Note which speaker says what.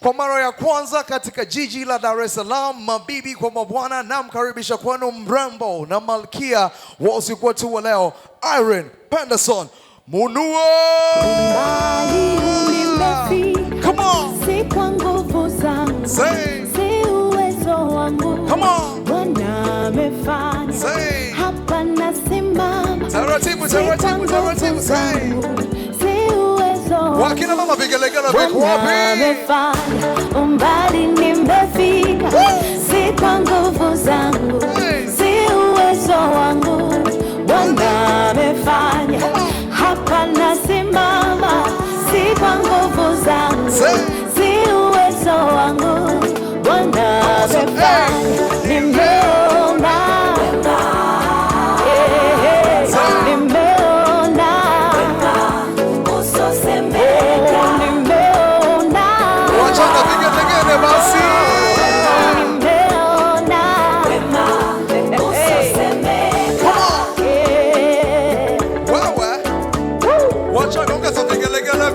Speaker 1: Kwa mara ya kwanza katika jiji la Dar es Salaam, mabibi kwa mabwana, namkaribisha kwenu mrembo na malkia wa usiku wetu wa leo, Irene Penderson Munua. Come on.
Speaker 2: Si kwa nguvu zangu, si uwezo wangu.
Speaker 1: Come on.
Speaker 2: Bwana amefanya.
Speaker 1: Say.
Speaker 2: Hapa nasimama.
Speaker 1: Taratibu, taratibu, taratibu. Say.
Speaker 2: Si uwezo wangu.
Speaker 1: Wakina mama vigelegele viko wapi?
Speaker 2: Bwana amefanya. Umbali nimefika. Si kwa nguvu zangu, si uwezo wangu. Bwana amefanya. Hapa nasimama. Si kwa nguvu zangu, si uwezo wangu. Bwana amefanya. Nimeona, nimeona uso semeka. Nimeona,
Speaker 1: wachana vigelegele basi.
Speaker 2: nimeona uso semeka.
Speaker 1: Wewe wachana ongeza vigelegele.